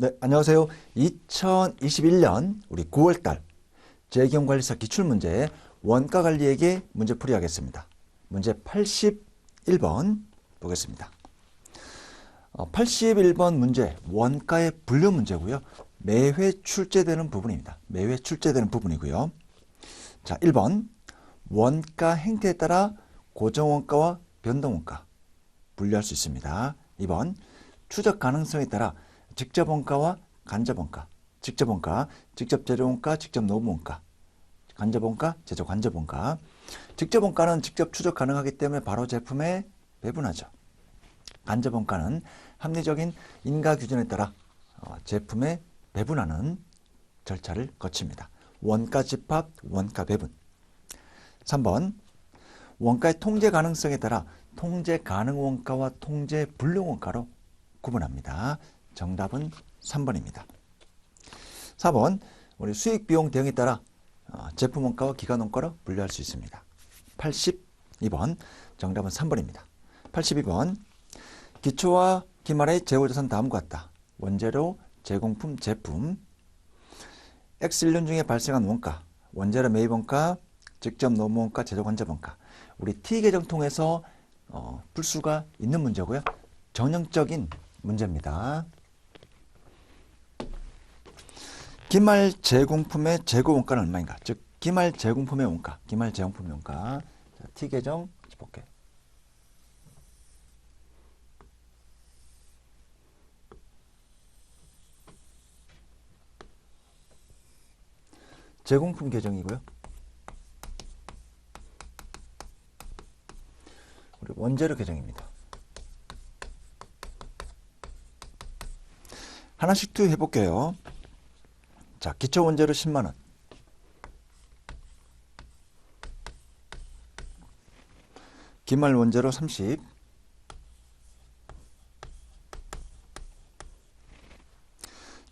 네, 안녕하세요. 2021년 우리 9월달 재경관리사 기출문제 원가관리에게 문제풀이 하겠습니다. 문제 81번 보겠습니다. 81번 문제 원가의 분류 문제고요. 매회 출제되는 부분입니다. 매회 출제되는 부분이고요. 자, 1번 원가 행태에 따라 고정원가와 변동원가 분류할 수 있습니다. 2번 추적 가능성에 따라 직접원가와 간접원가, 직접원가, 직접 재료원가, 직접 노무원가, 간접원가, 제조 간접원가. 직접원가는 직접 추적 가능하기 때문에 바로 제품에 배분하죠. 간접원가는 합리적인 인가 규정에 따라 제품에 배분하는 절차를 거칩니다. 원가 집합, 원가 배분. 3번 원가의 통제 가능성에 따라 통제 가능 원가와 통제 불능 원가로 구분합니다. 정답은 3번입니다. 4번 우리 수익 비용 대응에 따라 제품 원가와 기간 원가로 분류할 수 있습니다. 82번 정답은 3번입니다. 82번 기초와 기말의 재고자산 다음과 같다. 원재료, 제공품, 제품. X1년 중에 발생한 원가, 원재료 매입 원가, 직접 노무 원가, 제조 간접 원가. 우리 T 계정 통해서 풀 수가 있는 문제고요. 전형적인 문제입니다. 기말 제공품의 재고 원가는 얼마인가? 즉 기말 제공품의 원가, 기말 제공품의 원가. 자, T 계정 볼게요. 제공품 계정이고요. 우리 원재료 계정입니다. 하나씩 투입해 볼게요. 자, 기초 원재료 10만 원. 기말 원재료 30.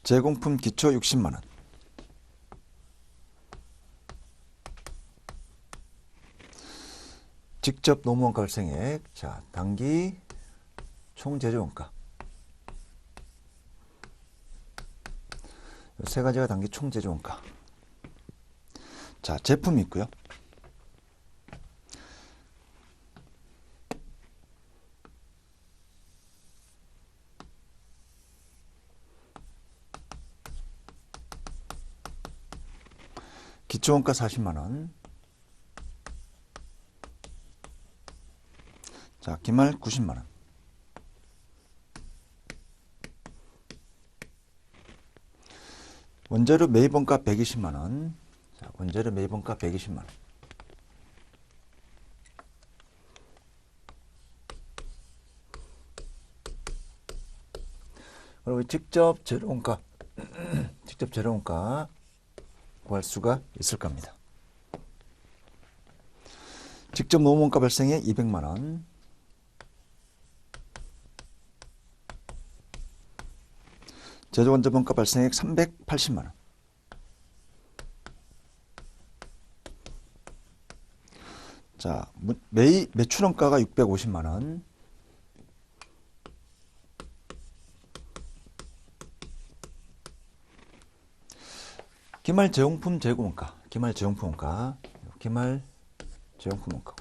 제공품 기초 60만 원. 직접 노무원가 발생액. 자, 단기 총 제조원가. 세 가지가 단기 총 제조원가. 자, 제품이 있고요. 기초원가 40만 원. 자, 기말 90만 원. 원재료 매입원가 120만 원. 자, 원재료 매입원가 120만 원. 그리고 직접 재료원가, 직접 재료원가 구할 수가 있을 겁니다. 직접 노무원가 발생액 200만 원. 제조 간접원가 발생액 380만 원. 자, 매출원가가 650만 원. 기말 제용품 재고원가, 기말 제용품 원가, 기말 제용품 원가.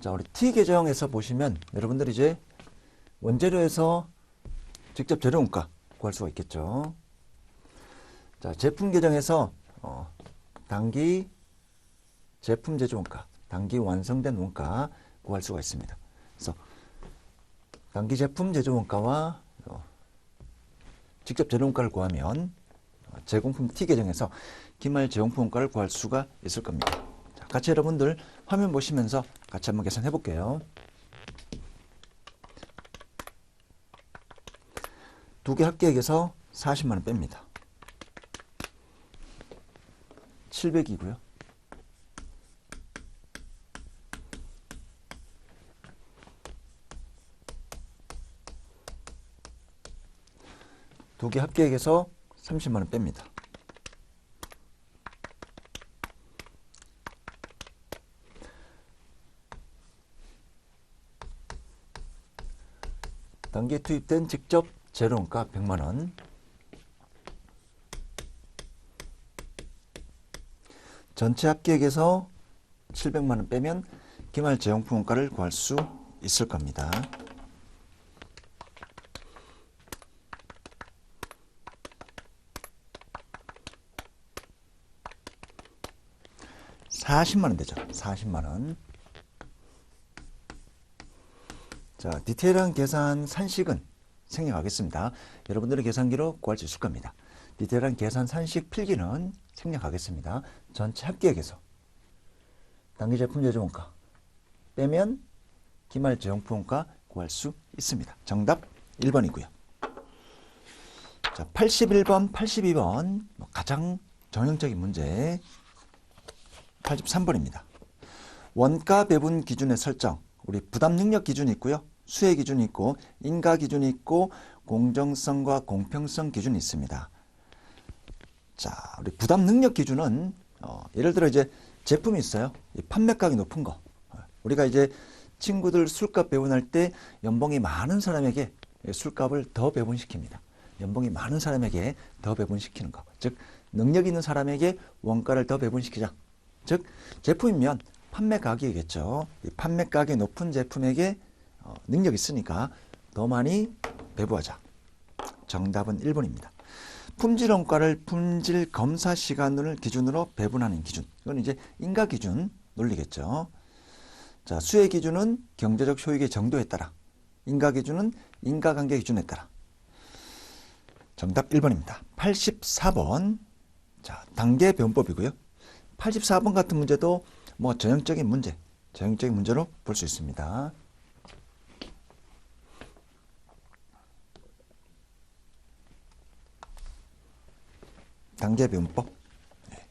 자, 우리 T 계정에서 보시면 여러분들이 이제 원재료에서 직접 재료 원가 구할 수가 있겠죠. 자, 제품 계정에서 단기 제품 제조 원가, 단기 완성된 원가 구할 수가 있습니다. 그래서 단기 제품 제조 원가와 직접 재료 원가를 구하면 제공품 T 계정에서 기말 제공품 원가를 구할 수가 있을 겁니다. 자, 같이 여러분들 화면 보시면서 같이 한번 계산해 볼게요. 두 개 합계액에서 40만 원 뺍니다. 700이고요. 두 개 합계액에서 30만 원 뺍니다. 단기 단기에 투입된 직접 재료원가 100만 원. 전체 합계액에서 700만 원 빼면 기말 재용품 원가를 구할 수 있을 겁니다. (40만 원) 되죠. 40만 원. 자, 디테일한 계산 산식은 생략하겠습니다. 여러분들의 계산기로 구할 수 있을 겁니다. 디테일한 계산 산식 필기는 생략하겠습니다. 전체 합계액에서 단기 제품 제조 원가 빼면 기말 재용품 원가 구할 수 있습니다. 정답 1번이고요. 자, 81번, 82번 가장 전형적인 문제 83번입니다. 원가 배분 기준의 설정. 우리 부담 능력 기준이 있고요. 수혜 기준이 있고 인가 기준이 있고 공정성과 공평성 기준이 있습니다. 자, 우리 부담 능력 기준은 예를 들어 이제 제품이 있어요. 판매가격이 높은 거. 우리가 이제 친구들 술값 배분할 때 연봉이 많은 사람에게 술값을 더 배분시킵니다. 연봉이 많은 사람에게 더 배분시키는 거. 즉 능력 있는 사람에게 원가를 더 배분시키자. 즉 제품이면 판매 가격이겠죠. 이 판매 가격이 높은 제품에게 능력이 있으니까 더 많이 배부하자. 정답은 1번입니다. 품질 원가를 품질 검사 시간을 기준으로 배분하는 기준. 이건 이제 인가 기준 논리겠죠. 자, 수혜 기준은 경제적 효익의 정도에 따라. 인가 기준은 인가관계 기준에 따라. 정답 1번입니다. 84번. 자, 단계 배분법이고요. 84번 같은 문제도 뭐 전형적인 문제로 볼 수 있습니다. 단계 배분법. 네.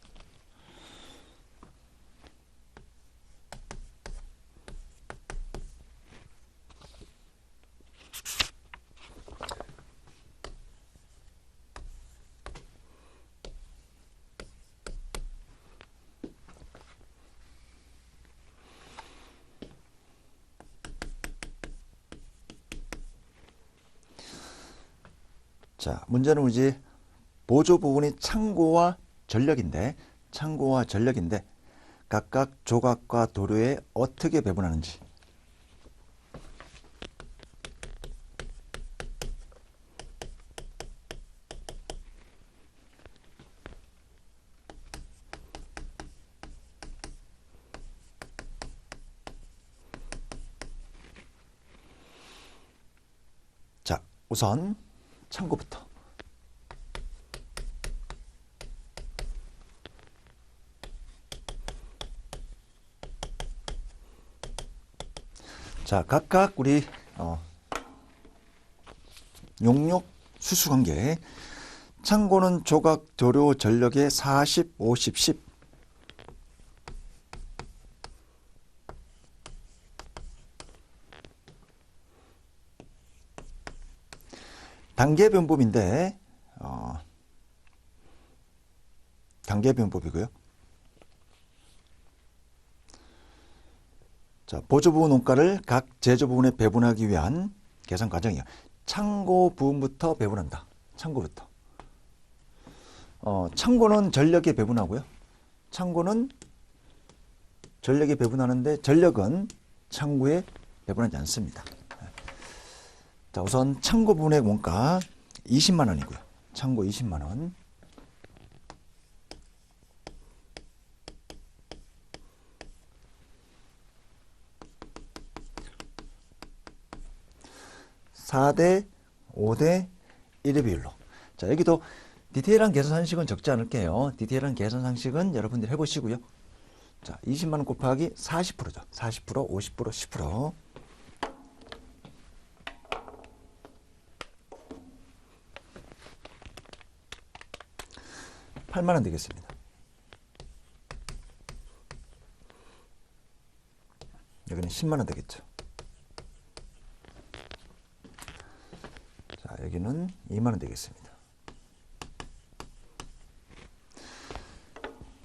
자, 문제는 이제 보조 부분이 창고와 전력인데 각각 조각과 도료에 어떻게 배분하는지. 자, 우선 창고부터. 자, 각각 우리 용역 수수 관계. 창고는 조각, 도료, 전력의 40, 50, 10. 단계 변법인데 단계 변법이고요. 자, 보조 부분 원가를 각 제조 부분에 배분하기 위한 계산 과정이에요. 창고 부분부터 배분한다. 창고부터. 창고는 전력에 배분하고요. 창고는 전력에 배분하는데 전력은 창고에 배분하지 않습니다. 자, 우선 창고 부분의 원가 20만 원이고요. 창고 20만 원. (4대 5대 1의) 비율로. 자, 여기도 디테일한 계산 상식은 적지 않을게요. 디테일한 계산 상식은 여러분들 해보시고요. 자, 20만 원 곱하기 40%죠. 40%, 50%, 10%. 8만 원 되겠습니다. 여기는 10만 원 되겠죠. 자, 여기는 2만 원 되겠습니다.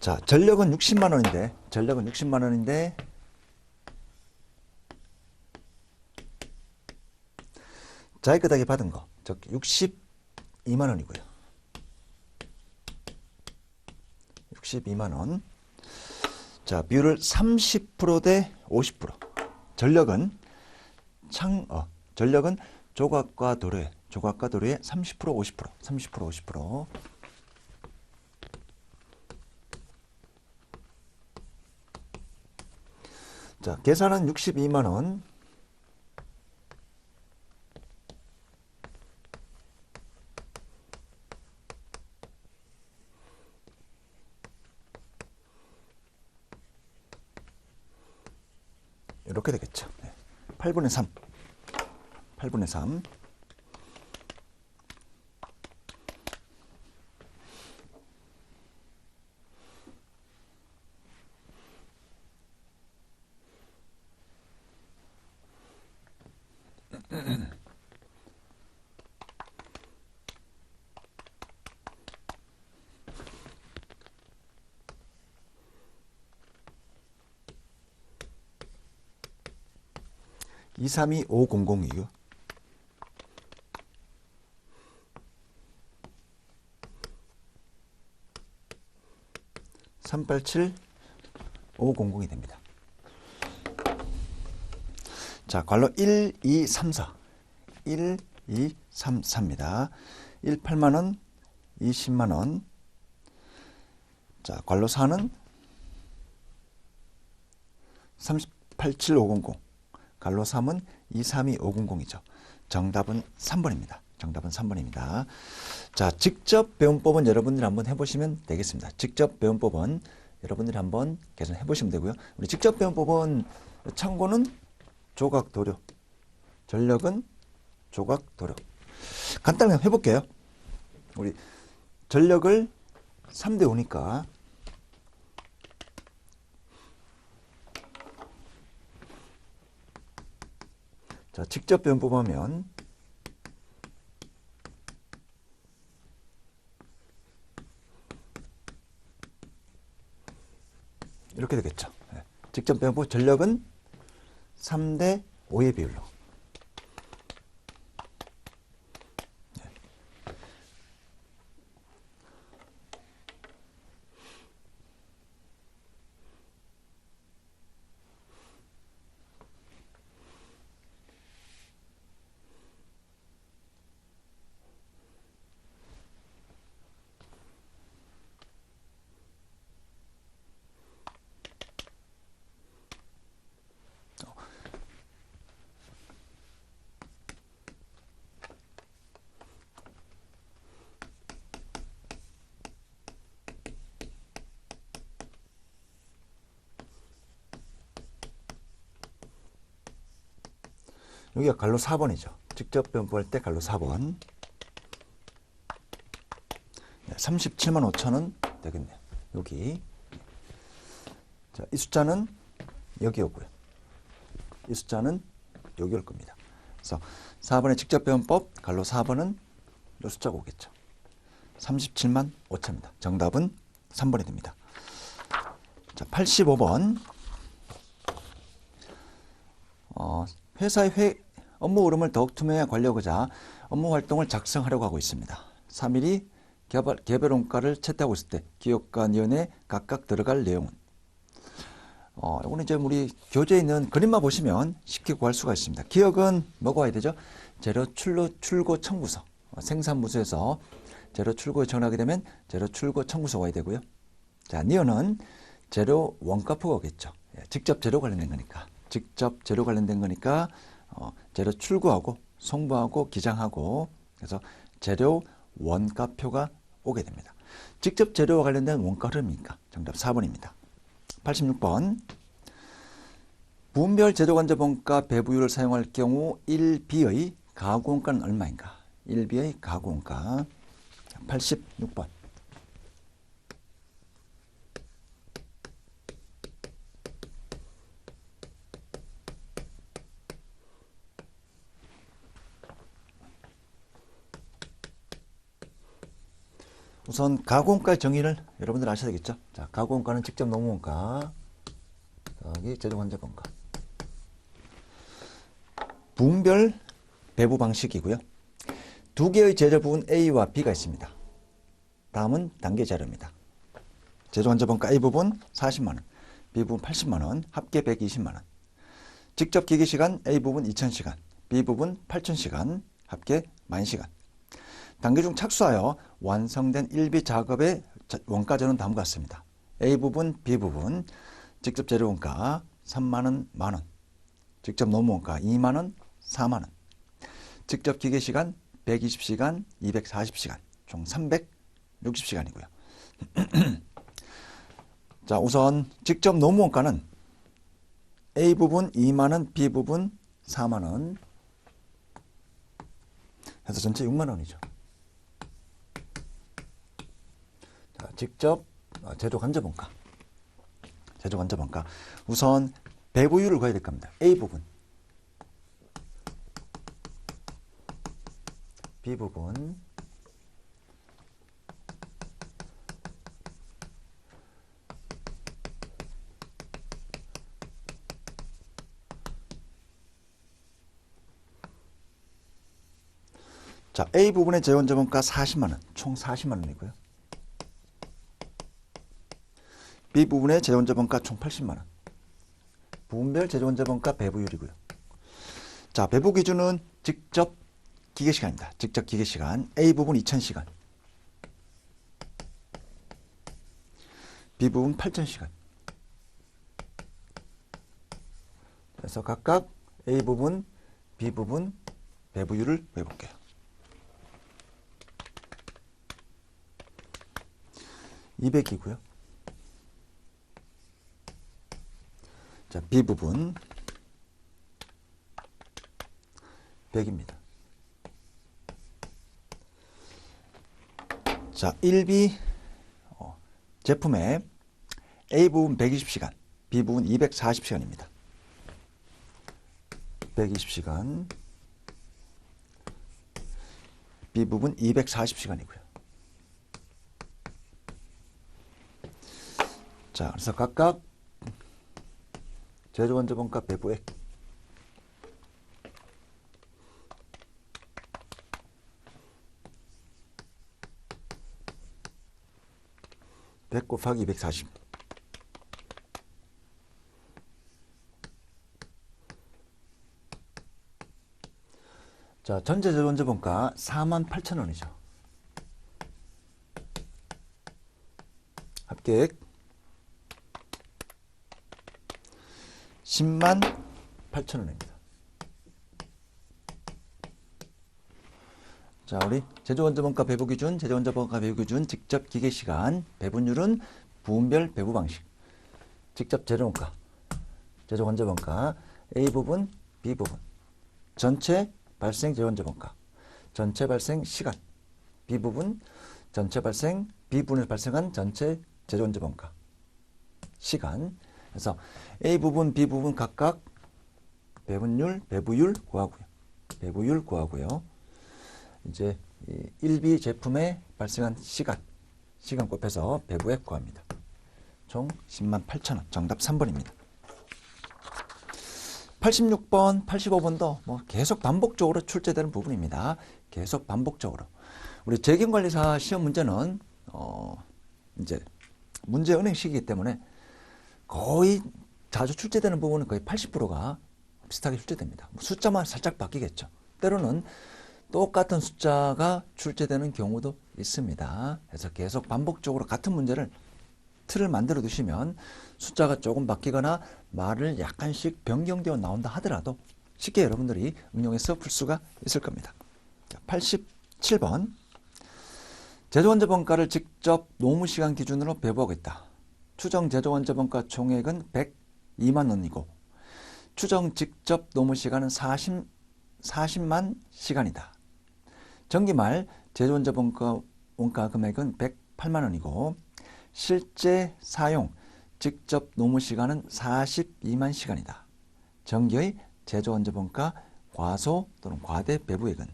자, 전력은 60만 원인데 자기가 받은 거, 즉 62만 원이고요. 62만 원. 자, 비율을 30%대 50%. 전력은 전력은 조각과 도료에 30% 50%. 30% 50%. 자, 계산은 62만 원. 이렇게 되겠죠. 8분의 3. 8분의 3. 이 3 2 5 0 0이요. (387) 500이 됩니다. 자, 괄호 1, 2, 3, 4. 1, 2, 3, 4입니다. 1, 8만 원, 2, 10만 원. 자, 괄호 4는 387500. 괄호 3은 232500이죠. 정답은 3번입니다. 정답은 3번입니다. 자, 직접 배운 법은 여러분들이 한번 해보시면 되겠습니다. 직접 배운 법은 여러분들이 한번 계속 해보시면 되고요. 우리 직접 배운 법은 참고는 조각 도료, 전력은 조각 도료. 간단하게 해볼게요. 우리 전력을 3대 5니까 자, 직접 배운 법 하면 이렇게 되겠죠. 직접 배운 법 전력은 3대 5의 비율로. 여기가 괄호 4번이죠. 직접 배운법 할 때 괄호 4번. 37만 5천 원 되겠네요. 여기. 자, 이 숫자는 여기 오고요. 이 숫자는 여기 올 겁니다. 그래서 4번의 직접 배운법 괄호 4번은 이 숫자가 오겠죠. 37만 5천입니다. 정답은 3번이 됩니다. 자, 85번. 회사의 업무 흐름을 더욱 투명하게 관리하고자 업무 활동을 작성하려고 하고 있습니다. 3일이 개별 원가를 채택하고 있을 때 기업과 연에 각각 들어갈 내용은 이거는 이제 우리 교재에 있는 그림만 보시면 쉽게 구할 수가 있습니다. 기억은 뭐가 와야 되죠? 재료 출고 청구서. 생산부서에서 재료 출고에 전하게 되면 재료 출고 청구서가 와야 되고요. 자, 니어는 재료 원가표가 오겠죠. 직접 재료 관련된 거니까. 직접 재료 관련된 거니까 재료 출고하고 송부하고 기장하고 그래서 재료 원가표가 오게 됩니다. 직접 재료와 관련된 원가 흐름이니까 정답 4번입니다. 86번. 분별 재료관절 원가 배부율을 사용할 경우 1B의 가구원가는 얼마인가? 1B의 가구원가. 86번. 우선 가구원가의 정의를 여러분들 아셔야 되겠죠. 자, 가구원가는 직접 노무원가 더하기 재료관절 원가. 분별 배부 방식이고요. 두 개의 재료 부분 A와 B가 있습니다. 다음은 단계 자료입니다. 제조 원자본가 A 부분 40만원, B 부분 80만원, 합계 120만원. 직접 기계시간 A 부분 2000시간, B 부분 8000시간, 합계 10,000시간. 단계 중 착수하여 완성된 1비 작업의 원가전은 다음과 같습니다. A 부분, B 부분, 직접 재료 원가 3만원, 만원, 직접 노무 원가 2만원, 4만원, 직접 기계시간 120시간, 240시간, 총 360시간이고요. 자, 우선 직접 노무 원가는 A 부분 2만원, B 부분 4만원 해서 전체 6만원이죠. 자, 직접 제조 간접원가. 제조 간접원가. 우선 배부율을 구해야 될 겁니다. A 부분, B 부분, 자, A 부분의 재원자본가 40만원, 총 40만원이고요. B 부분의 재원자본가 총 80만원. 부분별 재원자본가 배부율이고요. 자, 배부 기준은 직접 기계시간입니다. 직접 기계시간. A 부분 2000시간, B 부분 8000시간. 그래서 각각 A 부분, B 부분 배부율을 구해볼게요. (200이고요) 자, B 부분 100입니다. 자, 1비 제품의 A 부분 120시간, B 부분 240시간입니다. 120시간, B 부분 240시간이고요. 자, 그래서 각각 제조 원자본가 배부액 (100 곱하기 240) 자, 전체 제조 원자본가 48,000원이죠. 합계액 108,000원입니다. 자, 우리 제조원자본가 배부기준, 제조원자본가 배부기준, 직접 기계시간, 배분율은 부분별 배부 방식, 직접 재료원가, 제조원자본가, A 부분, B 부분, 전체 발생 제조원자본가, 전체 발생 시간, B 부분, 전체 발생, B 부분에서 발생한 전체 제조원자본가, 시간. 그래서 A 부분, B 부분 각각 배분율, 배부율 구하고요. 배부율 구하고요. 이제 1비 제품에 발생한 시간 곱해서 배부액 구합니다. 총 108,000원. 정답 3번입니다. 86번, 85번도 뭐 계속 반복적으로 출제되는 부분입니다. 계속 반복적으로. 우리 재경관리사 시험 문제는 이제 문제 은행식이기 때문에 거의 자주 출제되는 부분은 거의 80%가 비슷하게 출제됩니다. 숫자만 살짝 바뀌겠죠. 때로는 똑같은 숫자가 출제되는 경우도 있습니다. 그래서 계속 반복적으로 같은 문제를 틀을 만들어 두시면 숫자가 조금 바뀌거나 말을 약간씩 변경되어 나온다 하더라도 쉽게 여러분들이 응용해서 풀 수가 있을 겁니다. 87번. 제조원자본가를 직접 노무시간 기준으로 배부하고 있다. 추정 제조원자본가 총액은 102만 원이고 추정 직접 노무시간은 40만 시간이다. 정기말 제조원자본가 원가 금액은 108만 원이고 실제 사용 직접 노무시간은 42만 시간이다. 정기의 제조원자본가 과소 또는 과대 배부액은?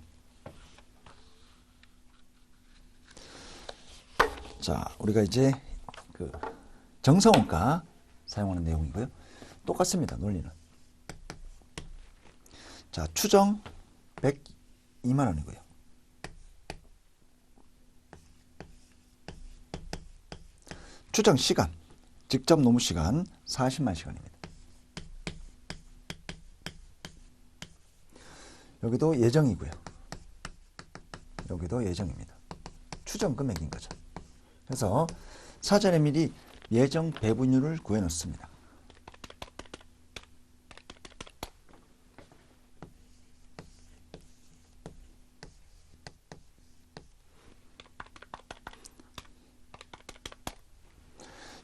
자, 우리가 이제 그 정성원가 사용하는 내용이고요. 똑같습니다. 논리는. 자, 추정 102만 원이고요. 추정 시간, 직접 노무 시간 40만 시간입니다. 여기도 예정이고요. 여기도 예정입니다. 추정 금액인 거죠. 그래서 사전에 미리 예정 배분율을 구해 놓습니다.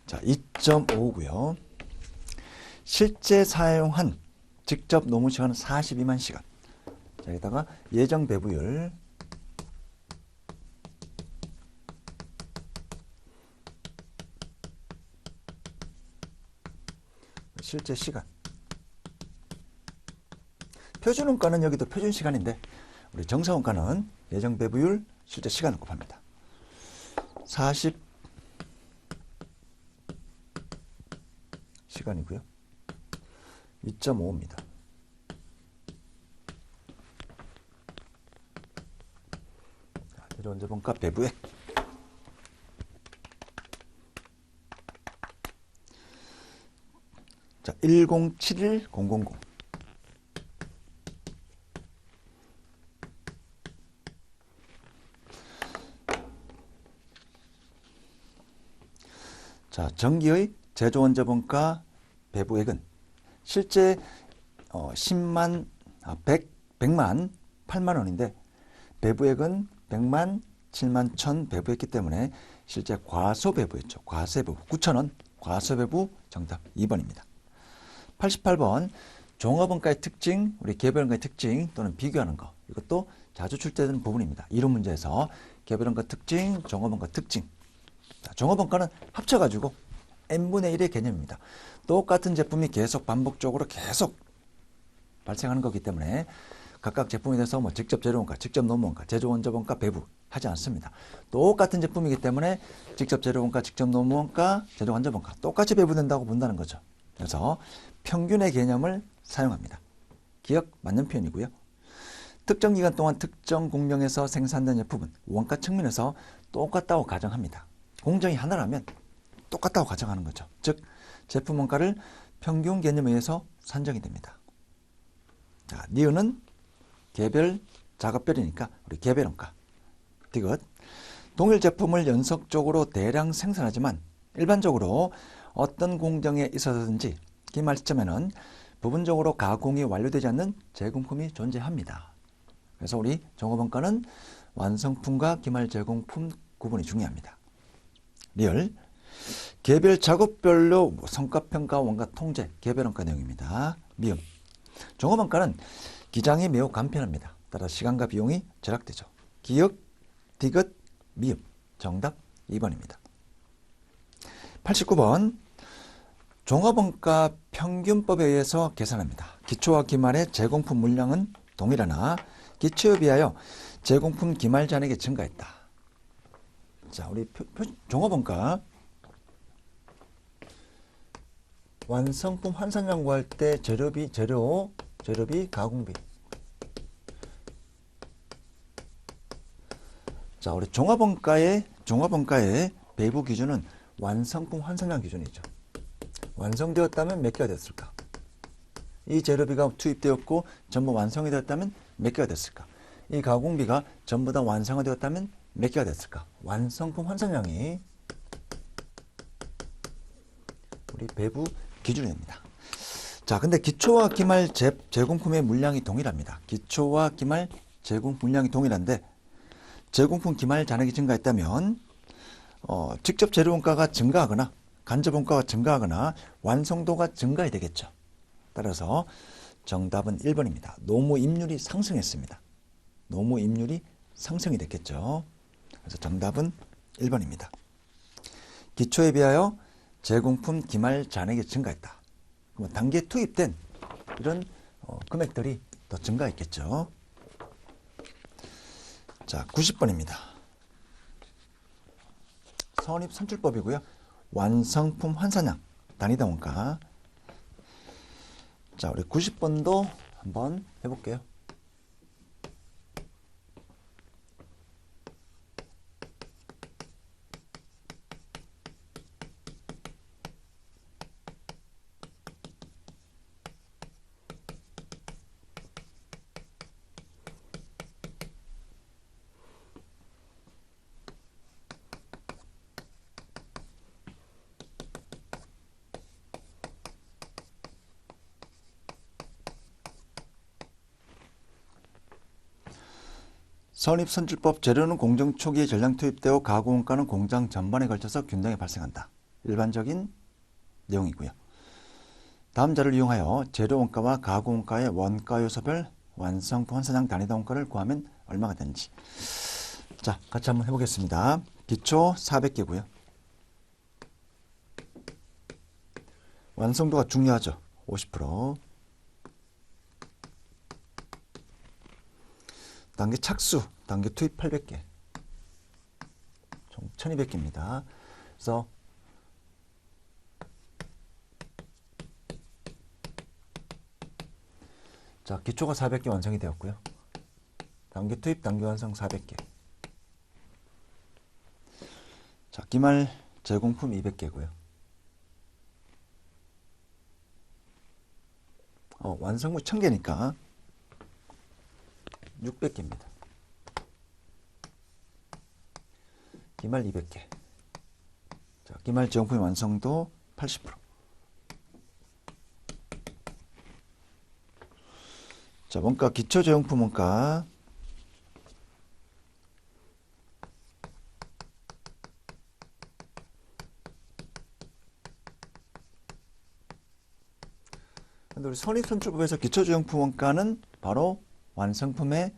자, 2.5고요. 실제 사용한 직접 노무 시간은 42만 시간. 자, 여기다가 예정 배분율 실제 시간. 표준원가는 여기도 표준 시간인데 우리 정사원가는 예정 배분율 실제 시간을 곱합니다. 40 시간이고요. 2.5입니다. 재료원자본가 배부액. 자, 1071000. 자, 전기의 제조원자본가 배부액은 실제 100만 8만 원인데 배부액은 100만 7만 1000 배부했기 때문에 실제 과소배부였죠. 과세배부 9,000원 과소배부 정답 2번입니다. 88번 종업원가의 특징, 우리 개별원가의 특징 또는 비교하는 거. 이것도 자주 출제되는 부분입니다. 이론 문제에서 개별원가 특징, 종업원가 특징. 자, 종업원가는 합쳐가지고 n분의 1의 개념입니다. 똑같은 제품이 계속 반복적으로 계속 발생하는 거기 때문에 각각 제품에 대해서 뭐 직접 재료원가, 직접 노무원가, 제조원자본가 배부 하지 않습니다. 똑같은 제품이기 때문에 직접 재료원가, 직접 노무원가, 제조원자본가 똑같이 배부된다고 본다는 거죠. 그래서 평균의 개념을 사용합니다. 기억 맞는 표현이고요. 특정 기간 동안 특정 공정에서 생산된 제품은 원가 측면에서 똑같다고 가정합니다. 공정이 하나라면 똑같다고 가정하는 거죠. 즉 제품 원가를 평균 개념에 의해서 산정이 됩니다. 자, 니은은 개별 작업별이니까 우리 개별원가. 디귿 동일 제품을 연속적으로 대량 생산하지만 일반적으로 어떤 공정에 있어서든지 기말 시점에는 부분적으로 가공이 완료되지 않는 제공품이 존재합니다. 그래서 우리 종업원가는 완성품과 기말 제공품 구분이 중요합니다. 리얼 개별 작업별로 성과평가 원가 통제 개별원가 내용입니다. 미음 종업원가는 기장이 매우 간편합니다. 따라 시간과 비용이 절약되죠. 기역, 디귿, 미음 정답 2번입니다. 89번 종업원가 평균법에 의해서 계산합니다. 기초와 기말의 제공품 물량은 동일하나 기초에 비하여 제공품 기말 잔액이 증가했다. 자, 우리 종업원가 완성품 환산량 구할 때 재료비, 가공비. 자, 우리 종합원가의 배부 기준은 완성품 환산량 기준이죠. 완성되었다면 몇 개가 됐을까? 이 재료비가 투입되었고 전부 완성이 되었다면 몇 개가 됐을까? 이 가공비가 전부 다 완성이 되었다면 몇 개가 됐을까? 완성품 환산량이 우리 배부 기준입니다. 자, 근데 기초와 기말 제공품의 물량이 동일합니다. 기초와 기말 제공 물량이 동일한데 제공품 기말 잔액이 증가했다면 직접 재료원가가 증가하거나 간접원가가 증가하거나 완성도가 증가해야 되겠죠. 따라서 정답은 1번입니다. 노무임률이 상승했습니다. 노무임률이 상승이 됐겠죠. 그래서 정답은 1번입니다. 기초에 비하여 제공품 기말 잔액이 증가했다. 그러면 단계에 투입된 이런 금액들이 더 증가했겠죠. 자, 90번입니다. 선입 선출법이고요. 완성품 환산량 단위당 원가. 자, 우리 90번도 한번 해볼게요. 선입선출법 재료는 공정 초기에 전량 투입되어 가구 원가는 공장 전반에 걸쳐서 균등히 발생한다. 일반적인 내용이고요. 다음 자료를 이용하여 재료 원가와 가구 원가의 원가 요소별 완성품 환산량 단위당 원가를 구하면 얼마가 되는지. 자, 같이 한번 해보겠습니다. 기초 400개고요. 완성도가 중요하죠. 50%. 단계 착수, 단계 투입 800개. 총 1200개입니다. 그래서 자, 기초가 400개 완성이 되었고요. 단계 투입, 단계 완성 400개. 자, 기말 제공품 200개고요. 완성물 1000개니까 600개입니다. 기말 200개. 자, 기말 제공품의 완성도 80%. 자, 원가 기초 제공품 원가. 근데 우리 선입선출법에서 기초 제공품 원가는 바로 완성품에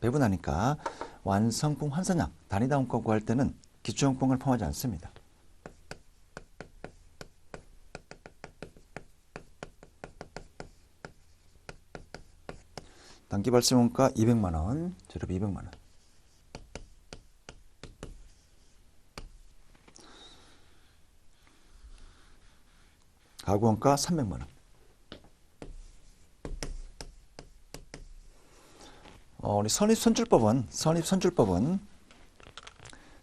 배분하니까 완성품 환산량 단위당 원가 구할 때는 기초 제공품을 포함하지 않습니다. 단기 발생 원가 200만 원, 재료비 200만 원. 가구 원가 300만 원. 우리 선입선출법은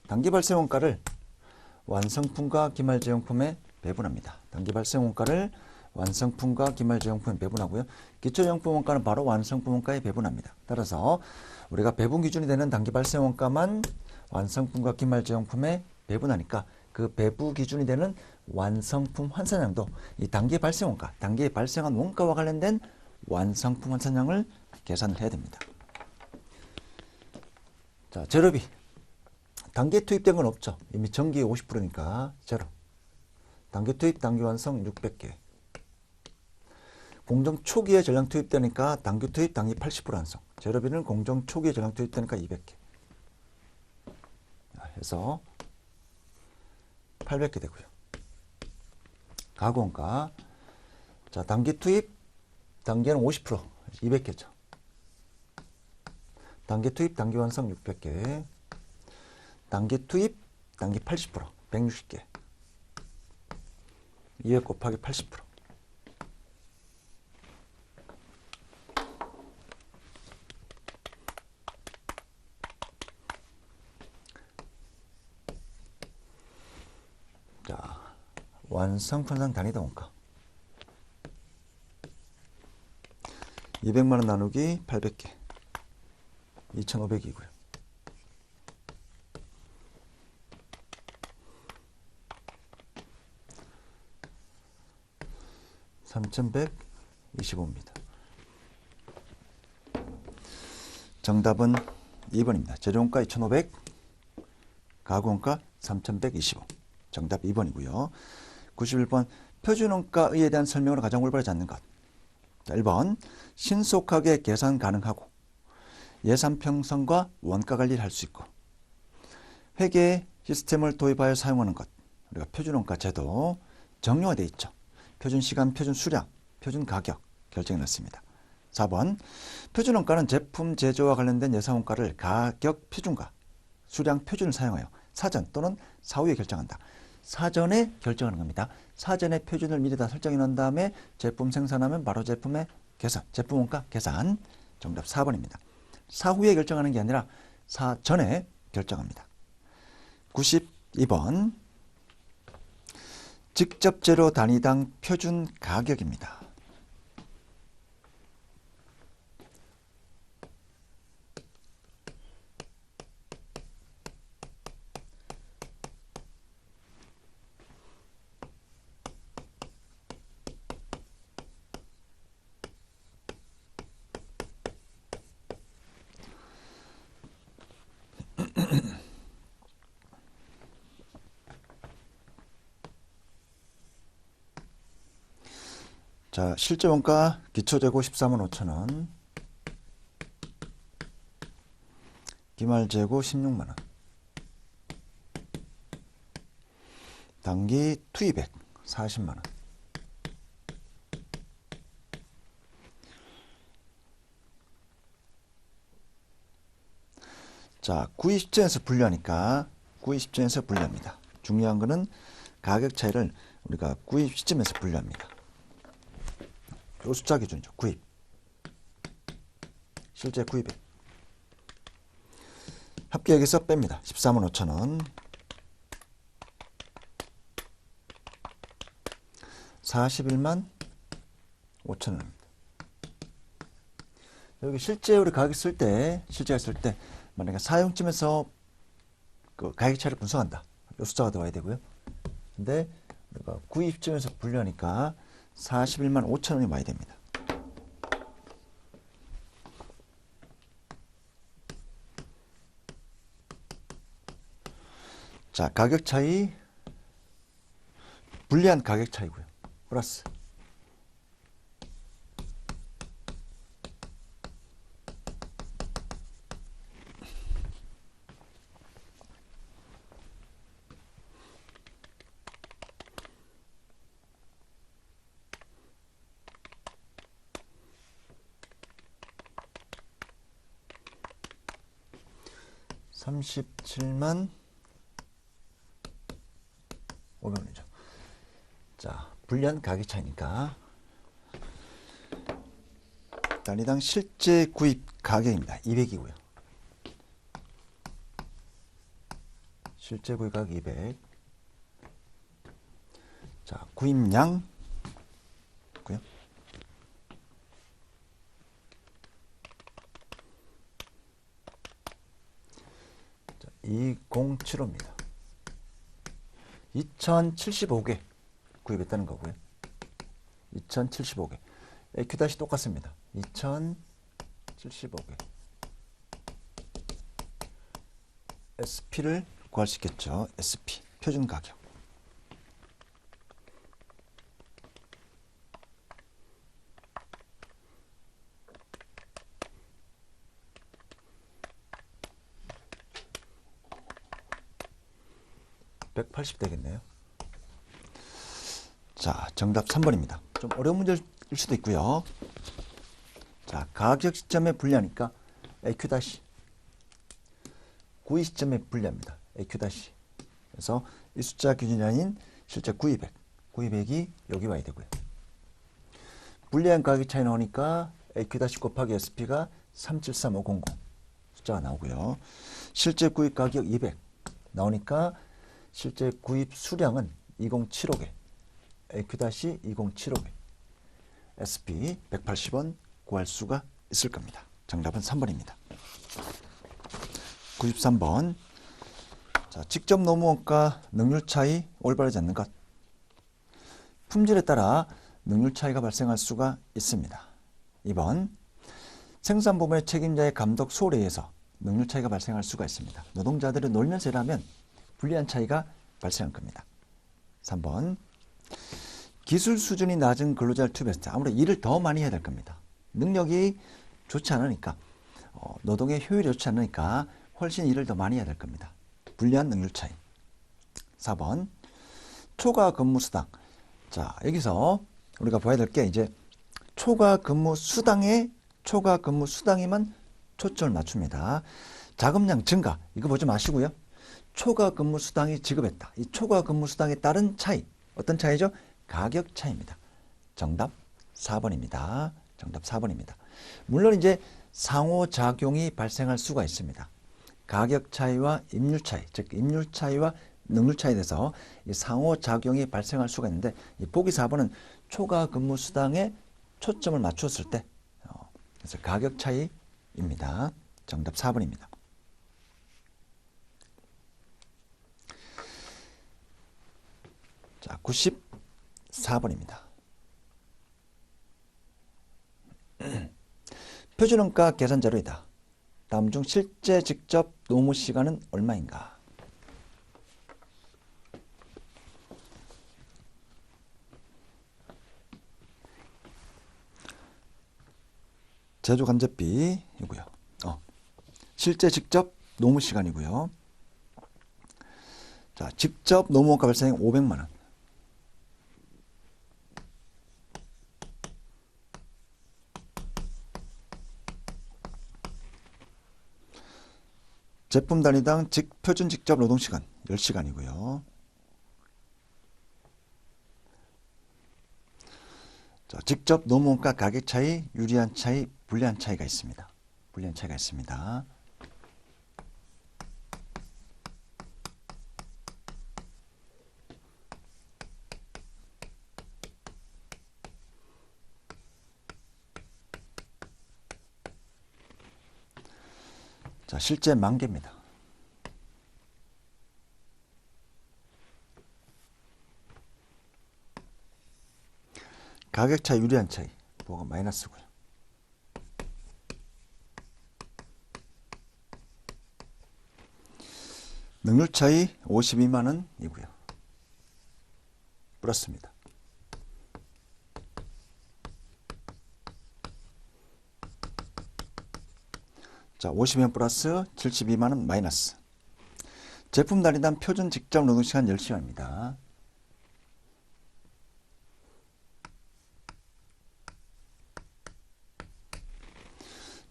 단기 발생 원가를 완성품과 기말 제공품에 배분합니다. 단기 발생 원가를 완성품과 기말 제공품에 배분하고요. 기초 제공품 원가는 바로 완성품 원가에 배분합니다. 따라서 우리가 배분 기준이 되는 단기 발생 원가만 완성품과 기말 제공품에 배분하니까 그 배분 기준이 되는 완성품 환산량도 이 단기 발생 원가, 단기에 발생한 원가와 관련된 완성품 환산량을 계산을 해야 됩니다. 자, 재료비. 단기에 투입된 건 없죠. 이미 전기의 50%니까 제로. 단기 투입, 단기 완성 600개. 공정 초기에 전량 투입되니까 단기 투입, 단기 80% 완성. 재료비는 공정 초기에 전량 투입되니까 200개. 해서 800개 되고요. 가구 원가. 자, 단기 투입, 단기는 50%, 200개죠. 단기 투입, 단기 완성 600개. 단기 투입, 단기 80%, 160개. 200 곱하기 80%. 자, 완성품상 단위당 원가. 200만 원 나누기 800개. 2,500이고요. (3125입니다) 정답은 2번입니다. 재료원가 2,500, 가구원가 3,125. 정답 2번이고요. 91번 표준원가에 대한 설명으로 가장 올바르지 않는 것. 자, 1번 신속하게 계산 가능하고 예산 편성과 원가 관리를 할 수 있고 회계 시스템을 도입하여 사용하는 것. 우리가 표준원가 제도 정형화되어 있죠. 표준 시간, 표준 수량, 표준 가격 결정해 놨습니다. 4번 표준원가는 제품 제조와 관련된 예산원가를 가격 표준과 수량 표준을 사용하여 사전 또는 사후에 결정한다. 사전에 결정하는 겁니다. 사전에 표준을 미리 다 설정해 놓은 다음에 제품 생산하면 바로 제품의 계산, 제품 원가 계산. 정답 4번입니다. 사후에 결정하는 게 아니라 사전에 결정합니다. 92번 직접 재료 단위당 표준 가격입니다. 자, 실제 원가 기초재고 14만 5천 원, 기말재고 16만 원, 단기 투입액 40만 원. 자, 구입 시점에서 분류하니까 구입 시점에서 분류합니다. 중요한 거는 가격 차이를 우리가 구입 시점에서 분류합니다. 요 숫자 기준이죠. 구입. 실제 구입액. 합계액에서 뺍니다. 14만 5천 원. 41만 5천 원입니다. 여기 실제 우리 가격 쓸 때, 만약에 사용점에서 그 가격 차이를 분석한다. 요 숫자가 들어와야 되고요. 근데 우리가 구입점에서 분류하니까 41만 5천 원이 와야 됩니다. 자, 가격 차이, 불리한 가격 차이고요. 플러스 (37만 500원이죠) 자, 불리한 가격 차이니까 단위당 실제 구입 가격입니다. 200이고요. 실제 구입 가격 200. 자, 구입량 고요. 자, 2075입니다. 2075개 구입했다는 거고요. 2075개. AQ 다시 똑같습니다. 2075개. SP를 구할 수 있겠죠. SP 표준 가격. (180) 되겠네요. 자, 정답 3번입니다. 좀 어려운 문제일 수도 있고요. 자, 가격 시점에 분리하니까 AQ 다시 구입 시점에 분리합니다. AQ 다시. 그래서 이 숫자 기준이 아닌 실제 구입액, 구입액이 여기 와야 되고요. 분리한 가격 차이 나오니까 AQ 다시 곱하기 SP가 373500 숫자가 나오고요. 실제 구입 가격 200 나오니까 실제 구입 수량은 2075개. AQ 다시 2075개. SP 180원 구할 수가 있을 겁니다. 정답은 3번입니다. 93번. 자, 직접 노무원가 능률 차이 올바르지 않는 것. 품질에 따라 능률 차이가 발생할 수가 있습니다. 2번. 생산 부문의 책임자의 감독 소홀에 의해서 능률 차이가 발생할 수가 있습니다. 노동자들이 놀면서 일하면 불리한 차이가 발생할 겁니다. 3번. 기술 수준이 낮은 근로자를 투입했을 때 아무래도 일을 더 많이 해야 될 겁니다. 능력이 좋지 않으니까, 노동의 효율이 좋지 않으니까 훨씬 일을 더 많이 해야 될 겁니다. 불리한 능률 차이. 4번. 초과 근무 수당. 자, 여기서 우리가 봐야 될 게 이제 초과 근무 수당에만 초점을 맞춥니다. 자금량 증가, 이거 보지 마시고요. 초과 근무 수당이 지급했다. 이 초과 근무 수당에 따른 차이, 어떤 차이죠? 가격 차이입니다. 정답 4번입니다. 정답 4번입니다. 물론 이제 상호작용이 발생할 수가 있습니다. 가격 차이와 임률 차이, 즉 임률 차이와 능률 차이에 대해서 이 상호작용이 발생할 수가 있는데, 이 보기 4번은 초과 근무 수당에 초점을 맞췄을 때, 그래서 가격 차이입니다. 정답 4번입니다. 자, 94번입니다. 표준원가 계산 자료이다. 다음 중 실제 직접 노무 시간은 얼마인가? 제조간접비이고요. 실제 직접 노무 시간이고요. 자, 직접 노무 원가 발생 500만 원. 제품 단위당 표준 직접 노동 시간 10시간이고요. 자, 직접 노무 원가 가격 차이, 유리한 차이, 불리한 차이가 있습니다. 불리한 차이가 있습니다. 자, 실제 만개입니다. 가격 차이, 유리한 차이, 뭐가 마이너스고요. 능률 차이 52만 원이고요. 플러스입니다. 자, 50원 플러스 72만 원 마이너스. 제품 단위당 표준 직접 노동시간 10시간입니다.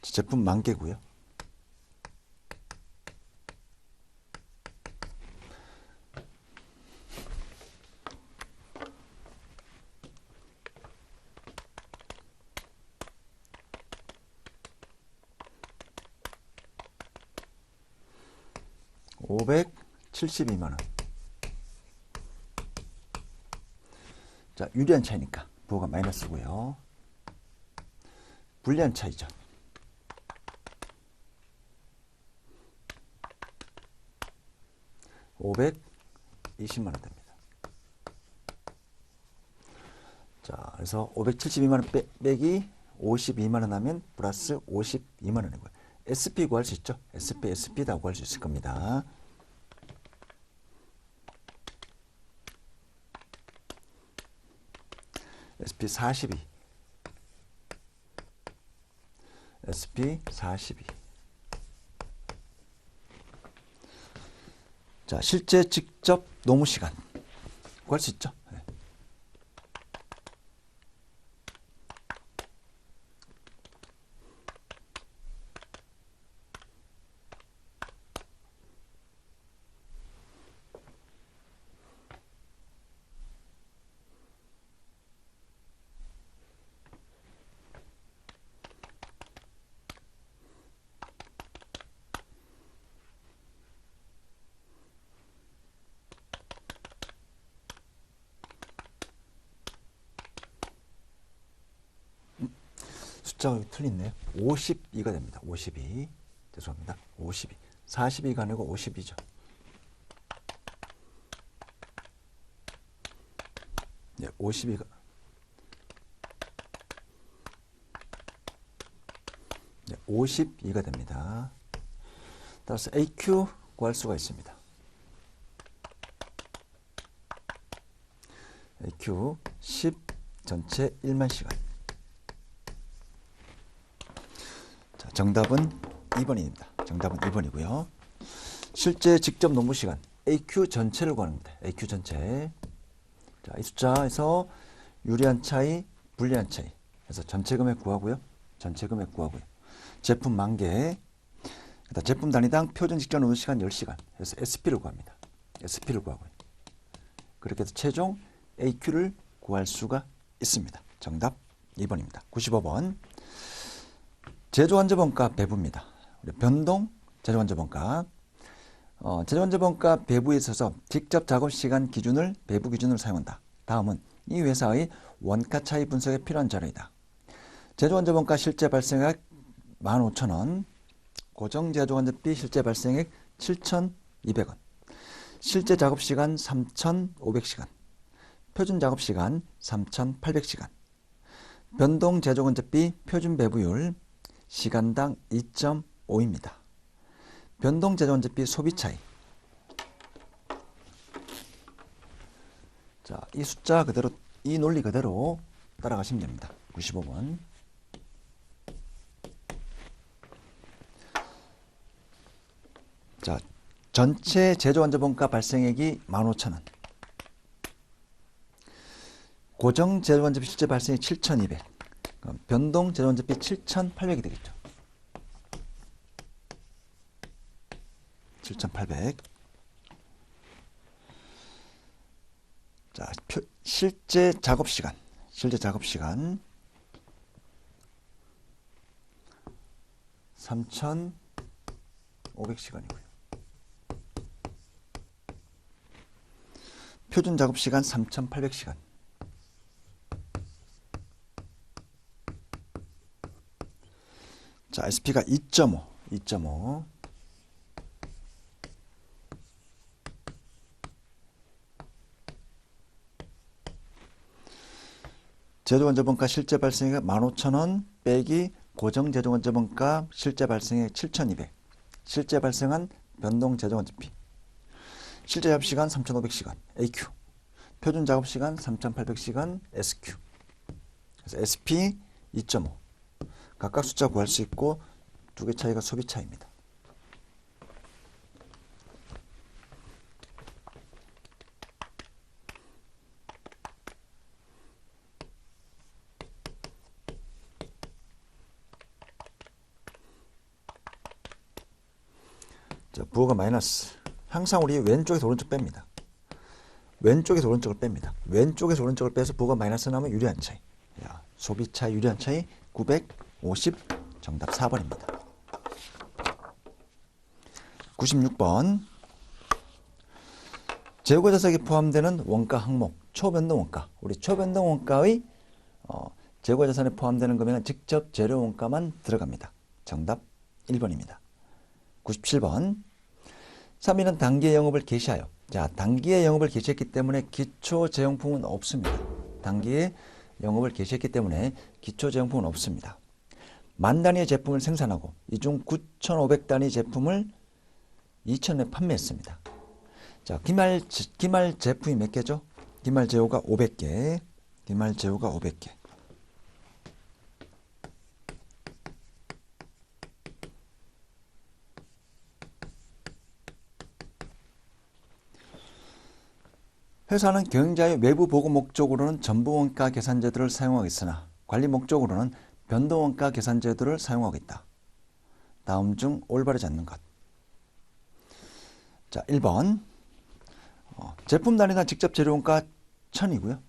제품 만개고요. (572만 원) 자, 유리한 차이니까 부호가 마이너스고요. 불리한 차이죠. (520만 원) 됩니다. 자, 그래서 572만 원 빼기 52만 원 하면 플러스 52만 원이고요. SP 구할 수 있죠. SP 다 구할 수 있을 겁니다. SP 42. SP 42. 자, 실제 직접 노무 시간 구할 수 있죠. 네. 숫자가 틀리네요. 52가 됩니다. 52. 죄송합니다. 52. 42가 아니고 52죠. 네, 52가. 네, 52가 됩니다. 따라서 AQ 구할 수가 있습니다. AQ 10 전체 1만 시간. 자, 정답은 2번입니다. 정답은 2번이고요. 실제 직접 노무 시간 AQ 전체를 구합니다. AQ 전체. 자, 이 숫자에서 유리한 차이, 불리한 차이 해서 전체 금액 구하고요. 전체 금액 구하고요. 제품 만개. 제품 단위당 표준 직접 노무 시간 10시간. 그래서 SP를 구합니다. SP를 구하고요. 그렇게 해서 최종 AQ를 구할 수가 있습니다. 정답 2번입니다. 95번. 제조완저번가 배부입니다. 변동 제조완저번가. 제조완저번가 배부에 있어서 직접 작업시간 기준을 배부 기준으로 사용한다. 다음은 이 회사의 원가 차이 분석에 필요한 자료이다. 제조완저번가 실제 발생액 15,000원, 고정 제조완저비 실제 발생액 7,200원, 실제 작업시간 3,500시간, 표준 작업시간 3,800시간, 변동 제조완저비 표준 배부율 시간당 2.5입니다. 변동 제조완저비 소비 차이. 자, 이 숫자 그대로, 이 논리 그대로 따라가시면 됩니다. 95번. 자, 전체 제조원자본가 발생액이 15,000원. 고정 제조원자비 실제 발생액 7,200. 그럼 변동 제조원자비 7,800이 되겠죠. 7,800. 자, 실제 작업 시간. 3,500시간이고요. 표준 작업 시간 3,800시간. 자, SP가 2.5. 제조원자본가 실제 발생액 15,000원 빼기 고정 제조원자본가 실제 발생액 7,200. 실제 발생한 변동 제조원자비. 실제 작업시간 3,500시간 AQ. 표준 작업시간 3,800시간 SQ. 그래서 SP 2.5. 각각 숫자 구할 수 있고 두 개 차이가 소비 차이입니다. 자, 부호가 마이너스. 항상 우리 왼쪽에서 오른쪽 뺍니다. 왼쪽에서 오른쪽을 뺍니다. 왼쪽에서 오른쪽을 빼서 부호가 마이너스 나면 유리한 차이. 야, 소비 차이, 유리한 차이 950. 정답 4번입니다. 96번. 재고자산에 포함되는 원가 항목 초변동 원가. 우리 초변동 원가의 재고자산에 포함되는 금액은 직접 재료 원가만 들어갑니다. 정답 1번입니다. 97번. 3일은 단기의 영업을 개시하여. 자, 단기의 영업을 개시했기 때문에 기초제용품은 없습니다. 단기의 영업을 개시했기 때문에 기초제용품은 없습니다. 10,000단위의 제품을 생산하고 이 중 9,500단위 제품을 2,000에 판매했습니다. 자, 기말 제품이 몇 개죠? 기말 제호가 500개. 기말 제호가 500개. 회사는 경영자의 외부 보고 목적으로는 전부원가 계산제도를 사용하고 있으나 관리 목적으로는 변동원가 계산제도를 사용하고 있다. 다음 중 올바르지 않는 것. 자, 1번. 제품 단위당 직접 재료원가 1,000이고요.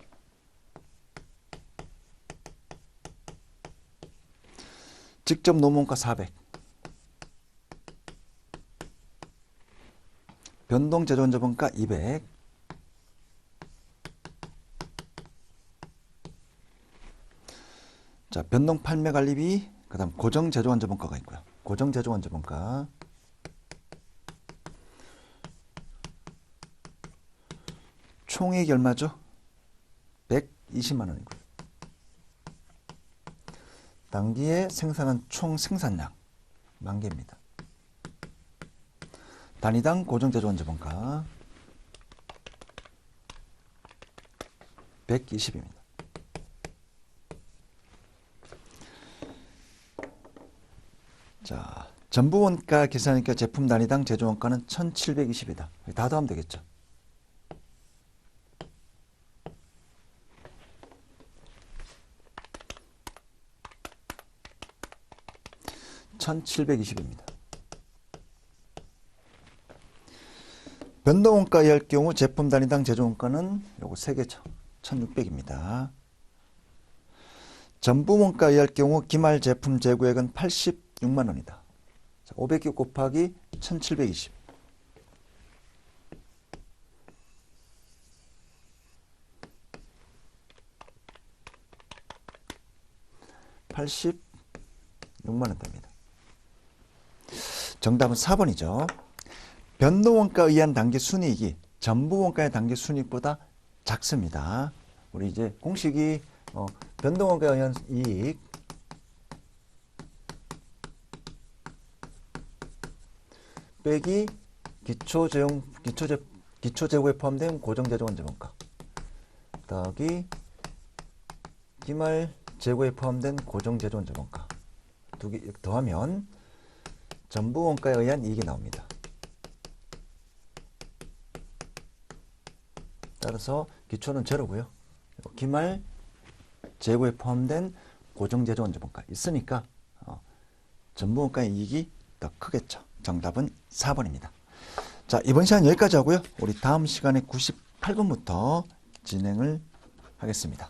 직접 노무원가 400. 변동 제조원자본가 200. 자, 변동 판매 관리비, 그 다음 고정 제조원자본가가 있고요. 고정 제조원자본가. 총액이 얼마죠? 120만 원이고요. 단기에 생산한 총 생산량 10,000개입니다. 단위당 고정 제조원자본가 120입니다. 자, 전부원가 계산하니까 제품 단위당 제조원가는 1,720이다. 다 더하면 되겠죠. (1720입니다) 변동원가에 할 경우 제품 단위당 제조원가는 요거 3개죠. 1,600입니다. 전부원가에 할 경우 기말 제품 재고액은 86만 원이다. 500개 곱하기 1,720. 86만 원 됩니다. 정답은 4번이죠. 변동원가에 의한 단기 순이익이 전부원가의 단기 순이익보다 작습니다. 우리 이제 공식이 변동원가에 의한 이익 빼기 기초재고에 포함된 고정제조원자본가 더하기 기말 재고에 포함된 고정제조원자본가 두 개 더하면 전부원가에 의한 이익이 나옵니다. 따라서 기초는 제로고요. 기말 재고에 포함된 고정제조 원자본가 있으니까 전부원가의 이익이 더 크겠죠. 정답은 4번입니다. 자, 이번 시간 여기까지 하고요. 우리 다음 시간에 98분부터 진행을 하겠습니다.